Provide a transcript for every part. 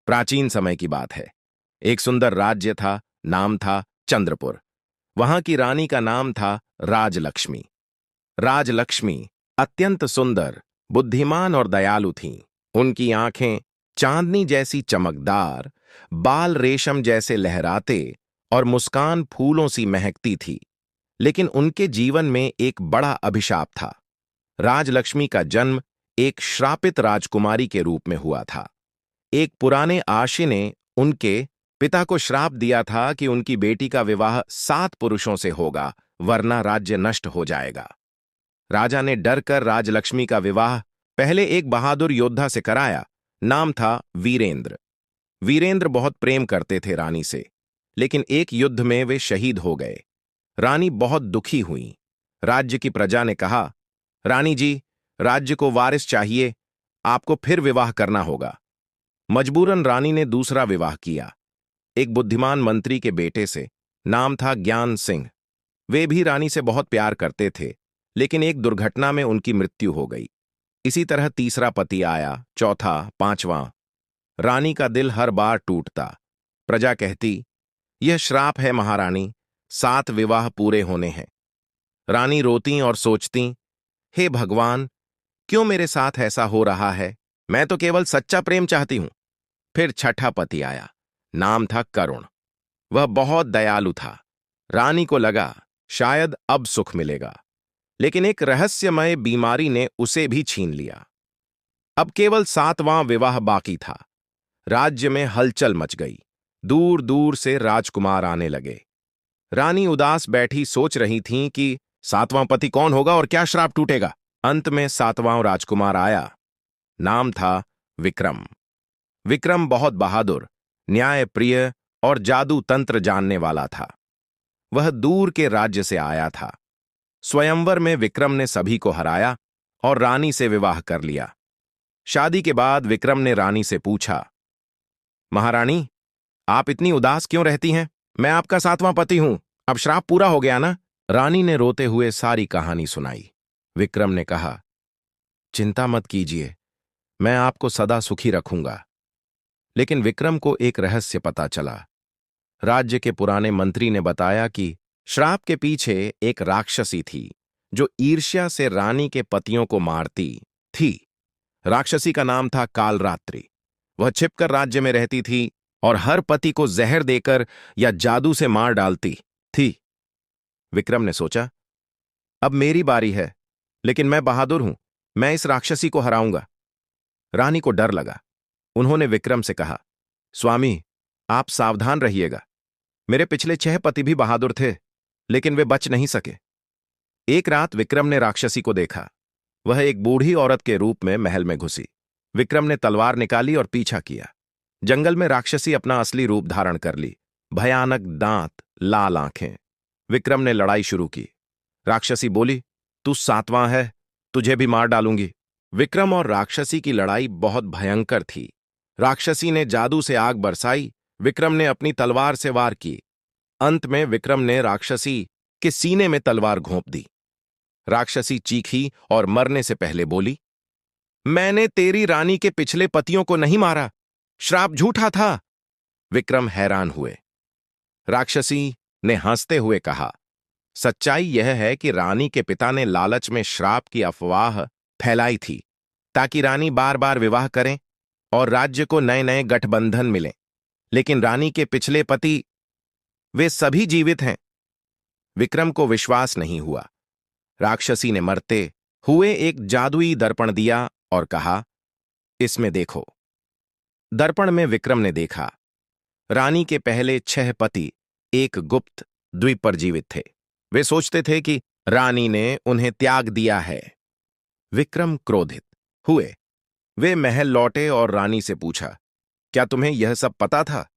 प्राचीन समय की बात है। एक सुंदर राज्य था, नाम था चंद्रपुर। वहां की रानी का नाम था राजलक्ष्मी। राजलक्ष्मी अत्यंत सुंदर, बुद्धिमान और दयालु थीं। उनकी आंखें चांदनी जैसी चमकदार, बाल रेशम जैसे लहराते और मुस्कान फूलों सी महकती थी। लेकिन उनके जीवन में एक बड़ा अभिशाप था। राजलक्ष्मी का जन्म एक श्रापित राजकुमारी के रूप में हुआ था। एक पुराने आशी ने उनके पिता को श्राप दिया था कि उनकी बेटी का विवाह 7 पुरुषों से होगा, वरना राज्य नष्ट हो जाएगा। राजा ने डर कर राजलक्ष्मी का विवाह पहले एक बहादुर योद्धा से कराया। नाम था वीरेंद्र। वीरेंद्र बहुत प्रेम करते थे रानी से, लेकिन एक युद्ध में वे शहीद हो गए। रानी बहुत दुखी हुई। राज्य की प्रजा ने कहा, रानी जी, राज्य को वारिस चाहिए, आपको फिर विवाह करना होगा। मजबूरन रानी ने दूसरा विवाह किया, एक बुद्धिमान मंत्री के बेटे से। नाम था ज्ञान सिंह। वे भी रानी से बहुत प्यार करते थे, लेकिन एक दुर्घटना में उनकी मृत्यु हो गई। इसी तरह तीसरा पति आया, चौथा, पांचवां। रानी का दिल हर बार टूटता। प्रजा कहती, यह श्राप है महारानी, 7 विवाह पूरे होने हैं। रानी रोती और सोचती, हे भगवान, क्यों मेरे साथ ऐसा हो रहा है? मैं तो केवल सच्चा प्रेम चाहती हूं। फिर छठा पति आया, नाम था करुण। वह बहुत दयालु था। रानी को लगा शायद अब सुख मिलेगा, लेकिन एक रहस्यमय बीमारी ने उसे भी छीन लिया। अब केवल 7वां विवाह बाकी था। राज्य में हलचल मच गई। दूर दूर से राजकुमार आने लगे। रानी उदास बैठी सोच रही थीं कि 7वां पति कौन होगा और क्या श्राप टूटेगा। अंत में 7वां राजकुमार आया। नाम था विक्रम। विक्रम बहुत बहादुर, न्यायप्रिय और जादू तंत्र जानने वाला था। वह दूर के राज्य से आया था। स्वयंवर में विक्रम ने सभी को हराया और रानी से विवाह कर लिया। शादी के बाद विक्रम ने रानी से पूछा, महारानी, आप इतनी उदास क्यों रहती हैं? मैं आपका 7वां पति हूं, अब श्राप पूरा हो गया ना? रानी ने रोते हुए सारी कहानी सुनाई। विक्रम ने कहा, चिंता मत कीजिए, मैं आपको सदा सुखी रखूंगा। लेकिन विक्रम को एक रहस्य पता चला। राज्य के पुराने मंत्री ने बताया कि श्राप के पीछे एक राक्षसी थी, जो ईर्ष्या से रानी के पतियों को मारती थी। राक्षसी का नाम था कालरात्रि। वह छिपकर राज्य में रहती थी और हर पति को जहर देकर या जादू से मार डालती थी। विक्रम ने सोचा, अब मेरी बारी है, लेकिन मैं बहादुर हूं, मैं इस राक्षसी को हराऊंगा। रानी को डर लगा। उन्होंने विक्रम से कहा, स्वामी, आप सावधान रहिएगा। मेरे पिछले 6 पति भी बहादुर थे, लेकिन वे बच नहीं सके। एक रात विक्रम ने राक्षसी को देखा। वह एक बूढ़ी औरत के रूप में महल में घुसी। विक्रम ने तलवार निकाली और पीछा किया। जंगल में राक्षसी अपना असली रूप धारण कर ली, भयानक दांत, लाल आंखें। विक्रम ने लड़ाई शुरू की। राक्षसी बोली, तू 7वां है, तुझे भी मार डालूंगी। विक्रम और राक्षसी की लड़ाई बहुत भयंकर थी। राक्षसी ने जादू से आग बरसाई, विक्रम ने अपनी तलवार से वार की। अंत में विक्रम ने राक्षसी के सीने में तलवार घोंप दी। राक्षसी चीखी और मरने से पहले बोली, मैंने तेरी रानी के पिछले पतियों को नहीं मारा, श्राप झूठा था। विक्रम हैरान हुए। राक्षसी ने हंसते हुए कहा, सच्चाई यह है कि रानी के पिता ने लालच में श्राप की अफवाह फैलाई थी, ताकि रानी बार बार विवाह करें और राज्य को नए नए गठबंधन मिले। लेकिन रानी के पिछले पति, वे सभी जीवित हैं। विक्रम को विश्वास नहीं हुआ। राक्षसी ने मरते हुए एक जादुई दर्पण दिया और कहा, इसमें देखो। दर्पण में विक्रम ने देखा, रानी के पहले 6 पति एक गुप्त द्वीप पर जीवित थे। वे सोचते थे कि रानी ने उन्हें त्याग दिया है। विक्रम क्रोधित हुए। वे महल लौटे और रानी से पूछा, क्या तुम्हें यह सब पता था?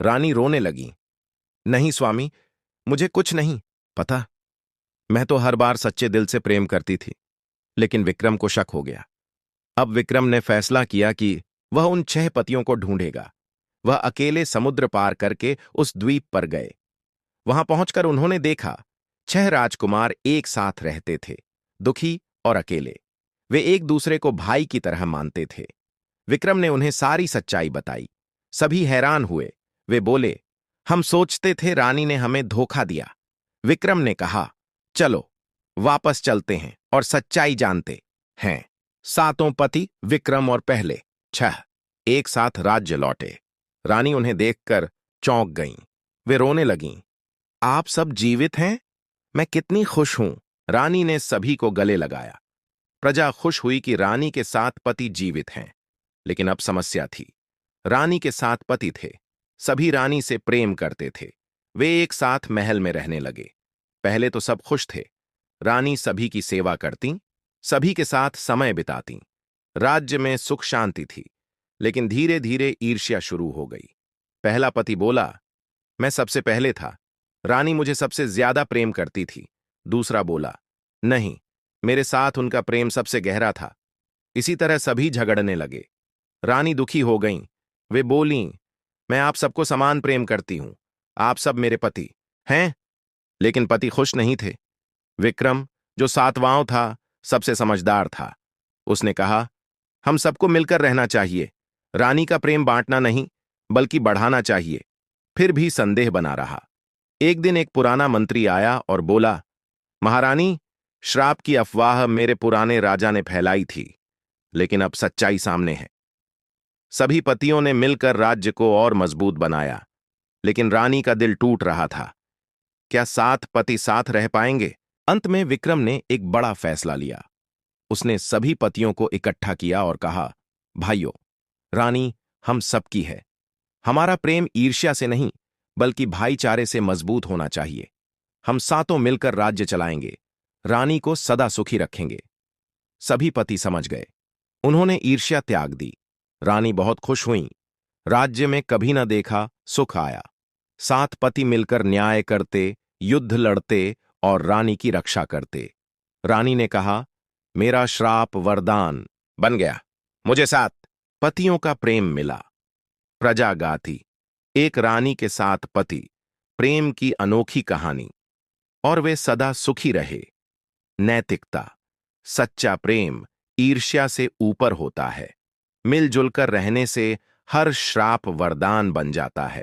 रानी रोने लगी, नहीं स्वामी, मुझे कुछ नहीं पता। मैं तो हर बार सच्चे दिल से प्रेम करती थी। लेकिन विक्रम को शक हो गया। अब विक्रम ने फैसला किया कि वह उन 6 पतियों को ढूंढेगा। वह अकेले समुद्र पार करके उस द्वीप पर गए। वहां पहुंचकर उन्होंने देखा 6 राजकुमार एक साथ रहते थे, दुखी और अकेले। वे एक दूसरे को भाई की तरह मानते थे। विक्रम ने उन्हें सारी सच्चाई बताई। सभी हैरान हुए। वे बोले, हम सोचते थे रानी ने हमें धोखा दिया। विक्रम ने कहा, चलो वापस चलते हैं और सच्चाई जानते हैं। सातों पति विक्रम और पहले 6 एक साथ राज्य लौटे। रानी उन्हें देखकर चौंक गईं। वे रोने लगीं। आप सब जीवित हैं? मैं कितनी खुश हूं। रानी ने सभी को गले लगाया। प्रजा खुश हुई कि रानी के 7 पति जीवित हैं। लेकिन अब समस्या थी। रानी के 7 पति थे। सभी रानी से प्रेम करते थे। वे एक साथ महल में रहने लगे। पहले तो सब खुश थे। रानी सभी की सेवा करती, सभी के साथ समय बिताती। राज्य में सुख शांति थी। लेकिन धीरे धीरे ईर्ष्या शुरू हो गई। पहला पति बोला, मैं सबसे पहले था, रानी मुझे सबसे ज्यादा प्रेम करती थी। दूसरा बोला, नहीं, मेरे साथ उनका प्रेम सबसे गहरा था। इसी तरह सभी झगड़ने लगे। रानी दुखी हो गईं। वे बोलीं, मैं आप सबको समान प्रेम करती हूं, आप सब मेरे पति हैं। लेकिन पति खुश नहीं थे। विक्रम, जो सातवां था, सबसे समझदार था। उसने कहा, हम सबको मिलकर रहना चाहिए। रानी का प्रेम बांटना नहीं, बल्कि बढ़ाना चाहिए। फिर भी संदेह बना रहा। एक दिन एक पुराना मंत्री आया और बोला, महारानी, श्राप की अफवाह मेरे पुराने राजा ने फैलाई थी, लेकिन अब सच्चाई सामने है। सभी पतियों ने मिलकर राज्य को और मजबूत बनाया, लेकिन रानी का दिल टूट रहा था। क्या 7 पति साथ रह पाएंगे? अंत में विक्रम ने एक बड़ा फैसला लिया। उसने सभी पतियों को इकट्ठा किया और कहा, भाइयों, रानी हम सबकी है। हमारा प्रेम ईर्ष्या से नहीं, बल्कि भाईचारे से मजबूत होना चाहिए। हम सातों मिलकर राज्य चलाएंगे, रानी को सदा सुखी रखेंगे। सभी पति समझ गए। उन्होंने ईर्ष्या त्याग दी। रानी बहुत खुश हुईं। राज्य में कभी न देखा सुख आया। 7 पति मिलकर न्याय करते, युद्ध लड़ते और रानी की रक्षा करते। रानी ने कहा, मेरा श्राप वरदान बन गया। मुझे 7 पतियों का प्रेम मिला। प्रजा गाती, एक रानी के 7 पति, प्रेम की अनोखी कहानी। और वे सदा सुखी रहे। नैतिकता, सच्चा प्रेम ईर्ष्या से ऊपर होता है। मिलजुल कर रहने से हर श्राप वरदान बन जाता है।